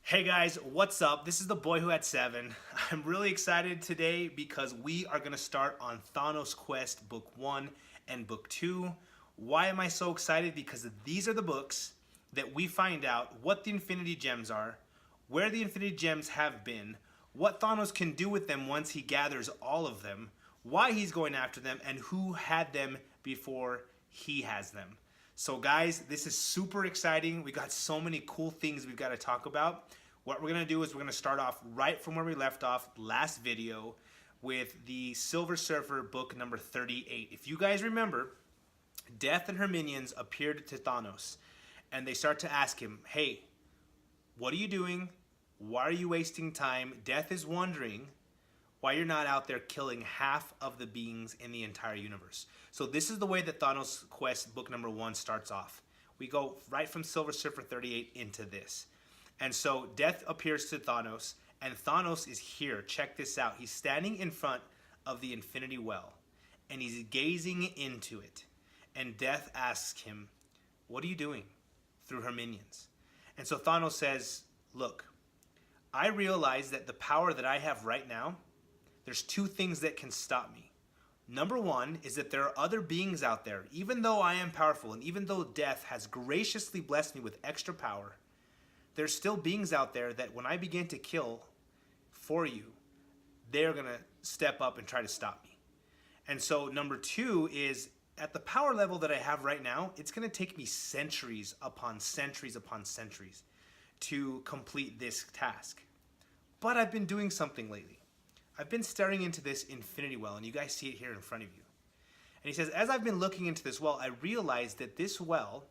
Hey guys, what's up? This is the boy who had 7. I'm really excited today because we are going to start on Thanos Quest Book 1 and Book 2. Why am I so excited? Because these are the books that we find out what the Infinity Gems are, where the Infinity Gems have been, what Thanos can do with them once he gathers all of them, why he's going after them, and who had them before he has them. So guys, this is super exciting. We got so many cool things we've got to talk about. What we're going to do is we're going to start off right from where we left off last video with the Silver Surfer book number 38. If you guys remember, Death and her minions appeared to Thanos and they start to ask him, hey, what are you doing? Why are you wasting time? Death is wondering why you're not out there killing half of the beings in the entire universe. So this is the way that Thanos Quest book number 1 starts off. We go right from Silver Surfer 38 into this. And so Death appears to Thanos, and Thanos is here. Check this out. He's standing in front of the Infinity Well, and he's gazing into it. And Death asks him, what are you doing? Through her minions. And so Thanos says, look, I realize that the power that I have right now, there's 2 things that can stop me. Number 1 is that there are other beings out there, even though I am powerful, and even though Death has graciously blessed me with extra power, there's still beings out there that when I begin to kill for you, they're going to step up and try to stop me. And so number 2 is at the power level that I have right now, it's going to take me centuries upon centuries upon centuries to complete this task. But I've been doing something lately. I've been staring into this Infinity Well, and you guys see it here in front of you. And he says, as I've been looking into this well, I realized that this well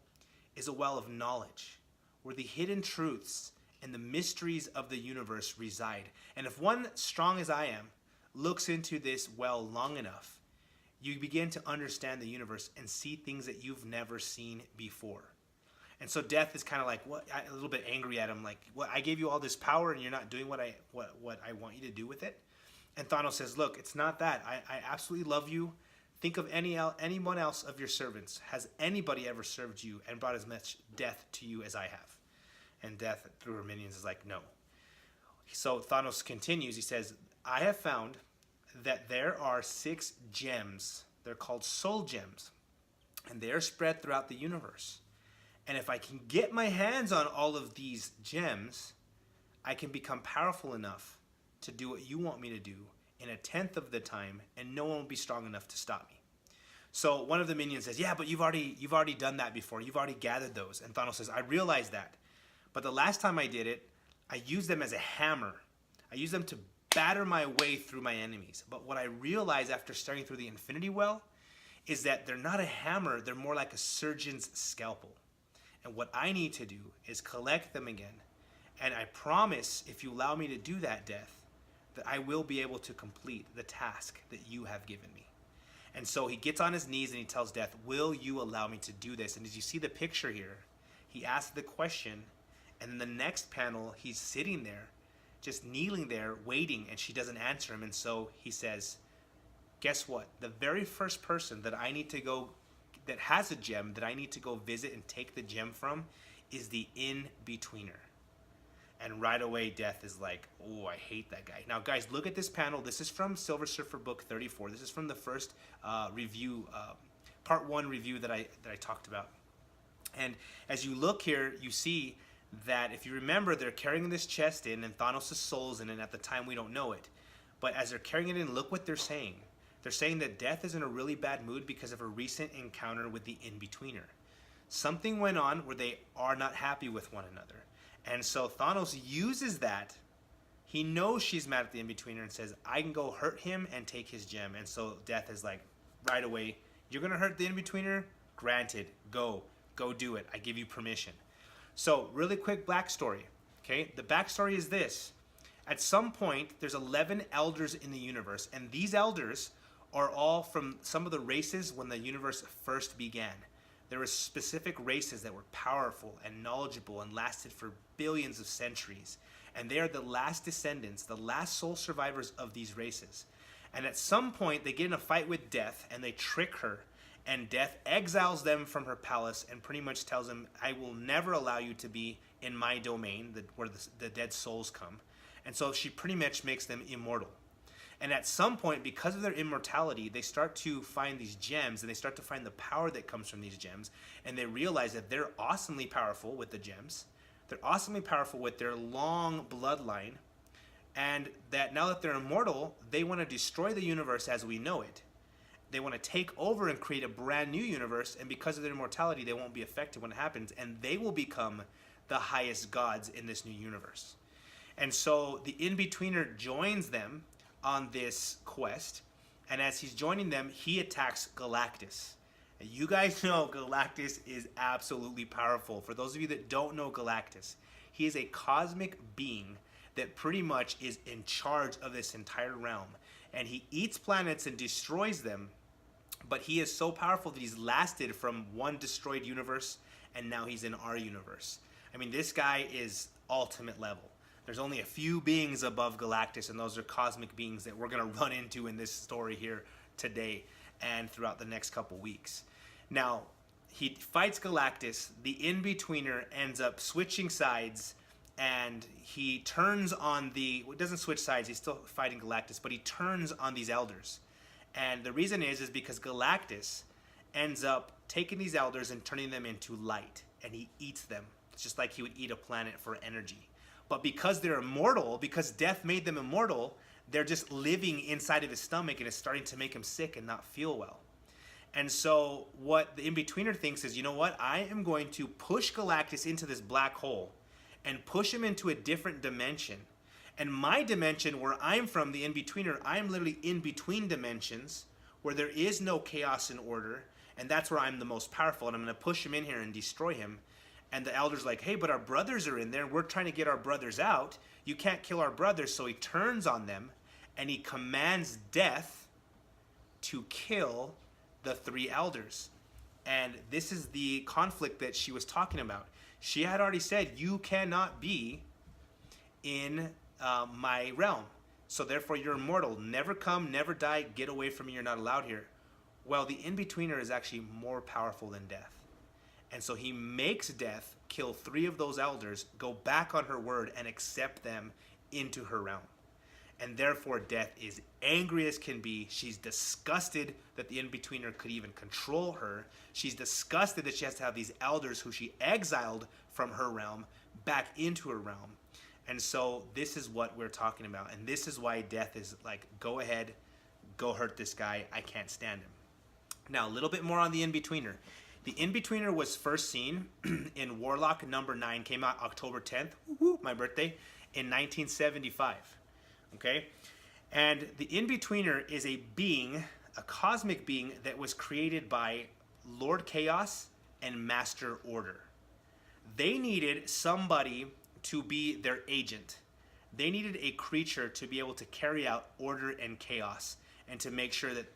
is a well of knowledge, where the hidden truths and the mysteries of the universe reside. And if one strong as I am looks into this well long enough, you begin to understand the universe and see things that you've never seen before. And so Death is kind of like, what? A little bit angry at him, like, what? I gave you all this power and you're not doing what I want you to do with it. And Thanos says, look, it's not that. I absolutely love you. Think of anyone else of your servants. Has anybody ever served you and brought as much death to you as I have? And Death, through her minions, is like, no. So Thanos continues. He says, I have found that there are 6 gems. They're called soul gems. And they are spread throughout the universe. And if I can get my hands on all of these gems, I can become powerful enough to do what you want me to do in 1/10 of the time, and no one will be strong enough to stop me. So one of the minions says, yeah, but you've already done that before. You've already gathered those. And Thanos says, I realize that. But the last time I did it, I used them as a hammer. I used them to batter my way through my enemies. But what I realized after staring through the Infinity Well is that they're not a hammer. They're more like a surgeon's scalpel. And what I need to do is collect them again. And I promise, if you allow me to do that, Death, that I will be able to complete the task that you have given me. And so he gets on his knees and he tells Death, will you allow me to do this? And as you see the picture here, he asks the question, and in the next panel, he's sitting there, just kneeling there, waiting, and she doesn't answer him. And so he says, guess what? The very first person that I need to go, that has a gem, that I need to go visit and take the gem from, is the in-betweener. And right away, Death is like, oh, I hate that guy. Now, guys, look at this panel. This is from Silver Surfer book 34. This is from the first review, part 1 review that I talked about. And as you look here, you see that if you remember, they're carrying this chest in, and Thanos' soul's in it. At the time, we don't know it. But as they're carrying it in, look what they're saying. They're saying that Death is in a really bad mood because of a recent encounter with the in-betweener. Something went on where they are not happy with one another. And so Thanos uses that. He knows she's mad at the in-betweener and says, I can go hurt him and take his gem. And so Death is like, right away, you're going to hurt the in-betweener? Granted, go do it. I give you permission. So really quick backstory. Okay, the backstory is this. At some point, there's 11 elders in the universe. And these elders are all from some of the races when the universe first began. There were specific races that were powerful and knowledgeable and lasted for billions of centuries. And they are the last descendants, the last sole survivors of these races. And at some point, they get in a fight with Death, and they trick her. And Death exiles them from her palace and pretty much tells them, I will never allow you to be in my domain, where the dead souls come. And so she pretty much makes them immortal. And at some point, because of their immortality, they start to find these gems, and they start to find the power that comes from these gems. And they realize that they're awesomely powerful with the gems. They're awesomely powerful with their long bloodline. And that now that they're immortal, they want to destroy the universe as we know it. They want to take over and create a brand new universe, and because of their immortality, they won't be affected when it happens, and they will become the highest gods in this new universe. And so the In-Betweener joins them on this quest, and as he's joining them, he attacks Galactus. And you guys know Galactus is absolutely powerful. For those of you that don't know Galactus, he is a cosmic being that pretty much is in charge of this entire realm. And he eats planets and destroys them, but he is so powerful that he's lasted from one destroyed universe, and now he's in our universe. I mean, this guy is ultimate level. There's only a few beings above Galactus, and those are cosmic beings that we're going to run into in this story here today and throughout the next couple weeks. Now, he fights Galactus. The In-Betweener ends up switching sides, and he turns on it doesn't switch sides, he's still fighting Galactus, but he turns on these elders. And the reason is because Galactus ends up taking these elders and turning them into light, and he eats them. It's just like he would eat a planet for energy. But because they're immortal, because death made them immortal, they're just living inside of his stomach, and it's starting to make him sick and not feel well. And so what the In-Betweener thinks is, you know what, I am going to push Galactus into this black hole and push him into a different dimension. And my dimension, where I'm from, the In-Betweener, I'm literally in between dimensions where there is no chaos and order, and that's where I'm the most powerful, and I'm going to push him in here and destroy him. And the elder's like, hey, but our brothers are in there. We're trying to get our brothers out. You can't kill our brothers. So he turns on them, and he commands Death to kill the three elders. And this is the conflict that she was talking about. She had already said, you cannot be in my realm. So therefore you're immortal. Never come, never die, get away from me, you're not allowed here. Well, the In-Betweener is actually more powerful than Death. And so he makes Death kill three of those elders, go back on her word, and accept them into her realm. And therefore Death is angry as can be. She's disgusted that the In-Betweener could even control her. She's disgusted that she has to have these elders who she exiled from her realm back into her realm. And so this is what we're talking about. And this is why Death is like, go ahead, go hurt this guy. I can't stand him. Now, a little bit more on the In-Betweener. The In-Betweener was first seen in Warlock number 9, came out October 10th, my birthday, in 1975. Okay? And the In-Betweener is a being, a cosmic being that was created by Lord Chaos and Master Order. They needed somebody to be their agent. They needed a creature to be able to carry out order and chaos and to make sure that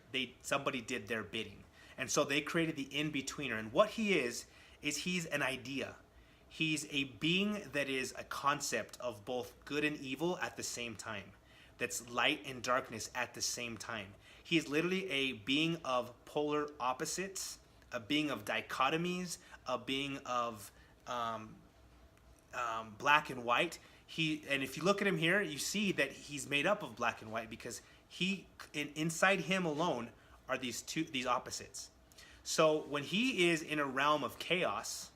somebody did their bidding. And so they created the In-Betweener. And what he is he's an idea. He's a being that is a concept of both good and evil at the same time. That's light and darkness at the same time. He is literally a being of polar opposites, a being of dichotomies, a being of black and white. And if you look at him here, you see that he's made up of black and white because inside him alone are these opposites. So when he is in a realm of chaos,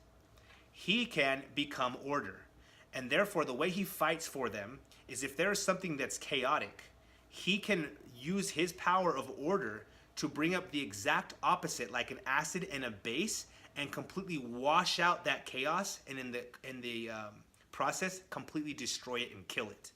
he can become order. And therefore, the way he fights for them is if there is something that's chaotic, he can use his power of order to bring up the exact opposite, like an acid and a base, and completely wash out that chaos, and in the process, completely destroy it and kill it.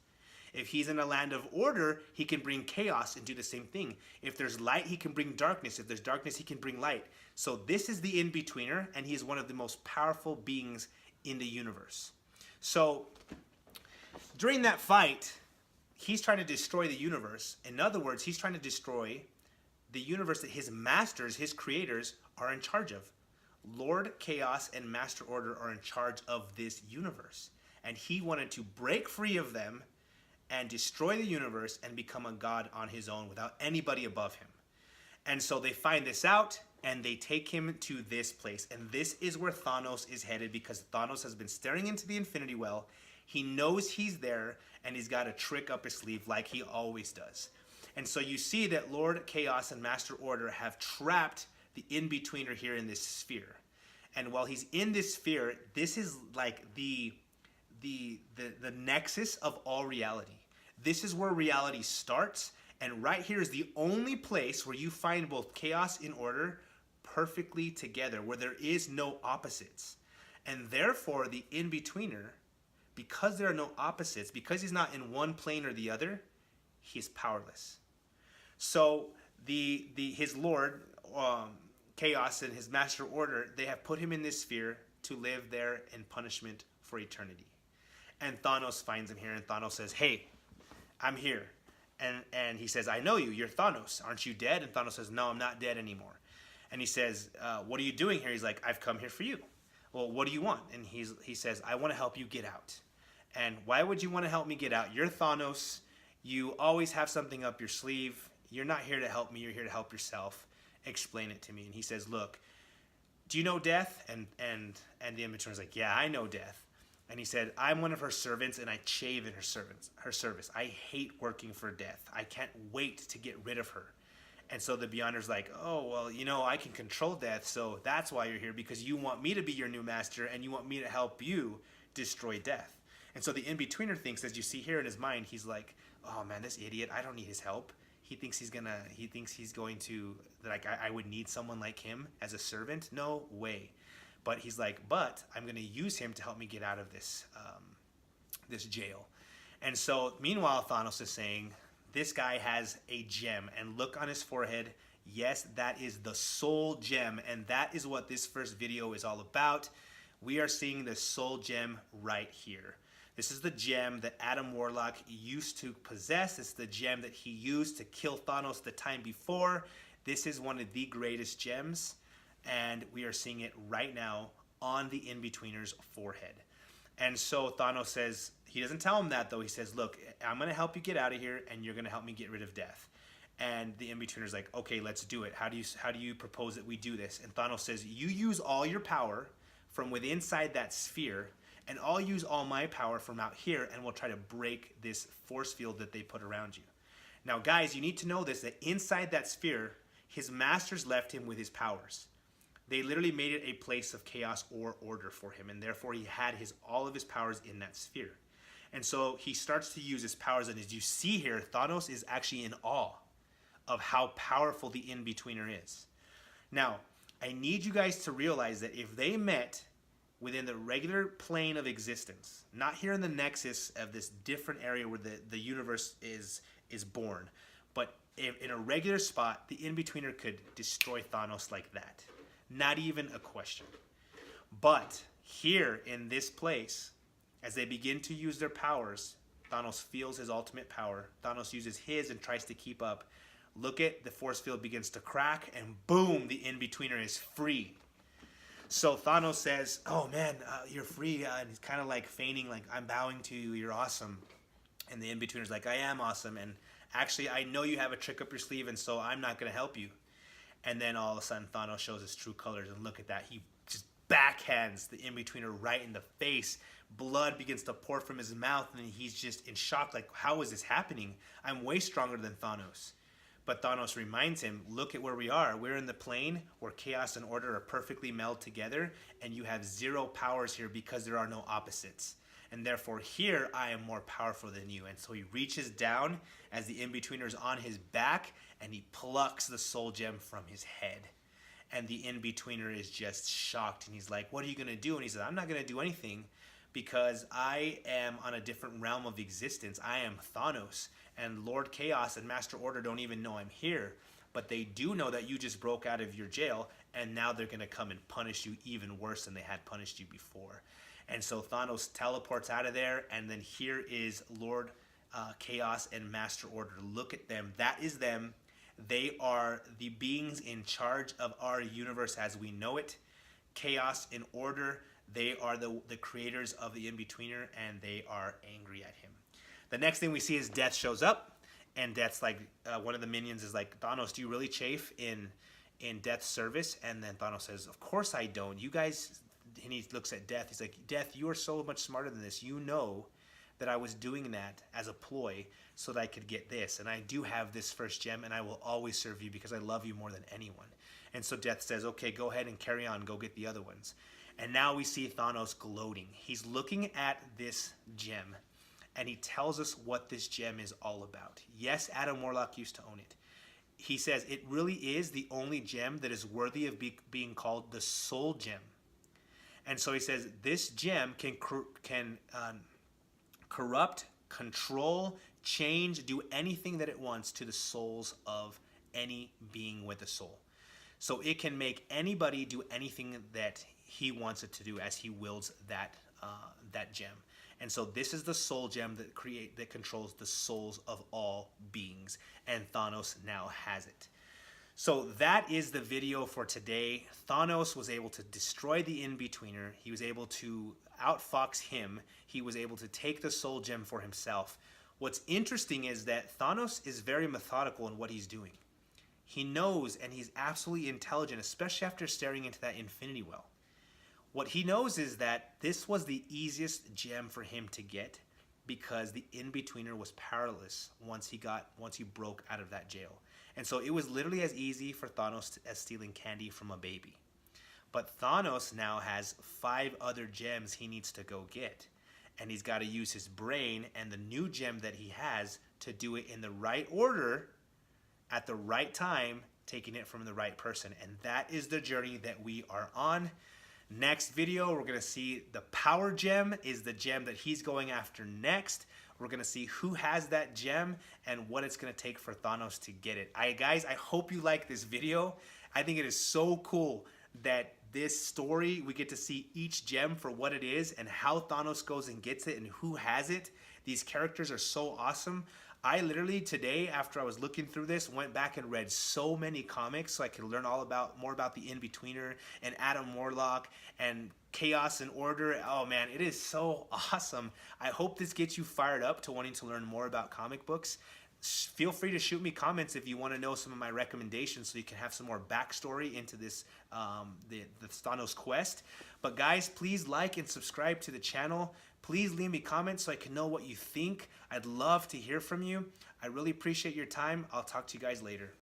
If he's in a land of order, he can bring chaos and do the same thing. If there's light, he can bring darkness. If there's darkness, he can bring light. So this is the In-Betweener, and he is one of the most powerful beings in the universe. So during that fight, he's trying to destroy the universe. In other words, he's trying to destroy the universe that his masters, his creators, are in charge of. Lord Chaos and Master Order are in charge of this universe. And he wanted to break free of them and destroy the universe and become a god on his own without anybody above him. And so they find this out, and they take him to this place. And this is where Thanos is headed, because Thanos has been staring into the Infinity Well. He knows he's there, and he's got a trick up his sleeve like he always does. And so you see that Lord Chaos and Master Order have trapped the in-betweener here in this sphere. And while he's in this sphere, this is like the nexus of all reality. This is where reality starts, and right here is the only place where you find both chaos and order perfectly together, where there is no opposites. And therefore, the in-betweener, because there are no opposites, because he's not in one plane or the other, he's powerless. So his Lord, Chaos, and his Master Order, they have put him in this sphere to live there in punishment for eternity. And Thanos finds him here, and Thanos says, "Hey, I'm here." And he says, "I know you. You're Thanos. Aren't you dead?" And Thanos says, "No, I'm not dead anymore." And he says, "What are you doing here?" He's like, "I've come here for you." "Well, what do you want?" And he says, "I want to help you get out." "And why would you want to help me get out? You're Thanos. You always have something up your sleeve. You're not here to help me. You're here to help yourself. Explain it to me." And he says, "Look, do you know Death?" And the in-betweener's like, "Yeah, I know Death." And he said, "I'm one of her servants, and I chafe in her service. I hate working for Death. I can't wait to get rid of her." And so the Beyonder's like, "Oh, well, I can control Death, so that's why you're here, because you want me to be your new master, and you want me to help you destroy Death." And so the in-betweener thinks, as you see here in his mind, he's like, "Oh man, this idiot, I don't need his help. He thinks he's going to, like, I would need someone like him as a servant? No way." But he's like, "But I'm going to use him to help me get out of this jail." And so, meanwhile, Thanos is saying, this guy has a gem, and look on his forehead. Yes, that is the soul gem, and that is what this first video is all about. We are seeing the soul gem right here. This is the gem that Adam Warlock used to possess. It's the gem that he used to kill Thanos the time before. This is one of the greatest gems, and we are seeing it right now on the in-betweener's forehead. And so Thanos says, he doesn't tell him that though. He says, "Look, I'm going to help you get out of here, and you're going to help me get rid of Death." And the in-betweener's like, "Okay, let's do it. How do you propose that we do this?" And Thanos says, "You use all your power from within inside that sphere, and I'll use all my power from out here, and we'll try to break this force field that they put around you." Now, guys, you need to know this, that inside that sphere, his masters left him with his powers. They literally made it a place of chaos or order for him, and therefore he had all of his powers in that sphere. And so he starts to use his powers, and as you see here, Thanos is actually in awe of how powerful the in-betweener is. Now, I need you guys to realize that if they met within the regular plane of existence, not here in the nexus of this different area where the universe is born, but if in a regular spot, the in-betweener could destroy Thanos like that. Not even a question. But here in this place, as they begin to use their powers, Thanos feels his ultimate power. Thanos uses his and tries to keep up. Look at the force field begins to crack, and boom, the in-betweener is free. So Thanos says, "Oh man, you're free." And he's kind of like feigning, like, "I'm bowing to you, you're awesome." And the in-betweener's like, "I am awesome, and actually I know you have a trick up your sleeve, and so I'm not going to help you." And then all of a sudden Thanos shows his true colors, and look at that. He just backhands the in-betweener right in the face. Blood begins to pour from his mouth, and he's just in shock, like, how is this happening? I'm way stronger than Thanos. But Thanos reminds him, look at where we are. We're in the plane where chaos and order are perfectly melded together, and you have zero powers here because there are no opposites. And therefore here I am more powerful than you. And so he reaches down as the in-betweener's on his back, and he plucks the soul gem from his head. And the in-betweener is just shocked, and he's like, "What are you going to do?" And he says, "I'm not going to do anything, because I am on a different realm of existence. I am Thanos, and Lord Chaos and Master Order don't even know I'm here, but they do know that you just broke out of your jail, and now they're going to come and punish you even worse than they had punished you before." And so Thanos teleports out of there, and then here is Lord Chaos and Master Order. Look at them. That is them. They are the beings in charge of our universe as we know it. Chaos and Order, they are the creators of the in-betweener, and they are angry at him. The next thing we see is Death shows up, and Death's like, one of the minions is like, "Thanos, do you really chafe in in Death's service. And then Thanos says, of course I don't. You guys, and he looks at Death. He's like, Death, you are so much smarter than this. You know that I was doing that as a ploy so that I could get this. And I do have this first gem, and I will always serve you because I love you more than anyone. And so Death says, okay, go ahead and carry on. Go get the other ones. And now we see Thanos gloating. He's looking at this gem, and he tells us what this gem is all about. Yes, Adam Warlock used to own it. He says it really is the only gem that is worthy of being called the soul gem. And so he says this gem can corrupt, control, change, do anything that it wants to the souls of any being with a soul. So it can make anybody do anything that he wants it to do as he wields that gem. And so this is the soul gem that controls the souls of all beings, and Thanos now has it. So that is the video for today. Thanos was able to destroy the In-Betweener. He was able to outfox him. He was able to take the soul gem for himself. What's interesting is that Thanos is very methodical in what he's doing. He knows, and he's absolutely intelligent, especially after staring into that Infinity Well. What he knows is that this was the easiest gem for him to get because the In-Betweener was powerless once he broke out of that jail. And so it was literally as easy for Thanos as stealing candy from a baby. But Thanos now has 5 other gems he needs to go get. And he's got to use his brain and the new gem that he has to do it in the right order, at the right time, taking it from the right person. And that is the journey that we are on. Next video, we're going to see the power gem is the gem that he's going after next. We're going to see who has that gem and what it's going to take for Thanos to get it. Guys, I hope you like this video. I think it is so cool that this story, we get to see each gem for what it is and how Thanos goes and gets it and who has it. These characters are so awesome. I literally today, after I was looking through this, went back and read so many comics so I could learn more about the In-Betweener and Adam Warlock and Chaos and Order. Oh man, it is so awesome. I hope this gets you fired up to wanting to learn more about comic books. Feel free to shoot me comments if you want to know some of my recommendations so you can have some more backstory into this the Thanos quest. But guys, please like and subscribe to the channel. Please leave me comments so I can know what you think. I'd love to hear from you. I really appreciate your time. I'll talk to you guys later.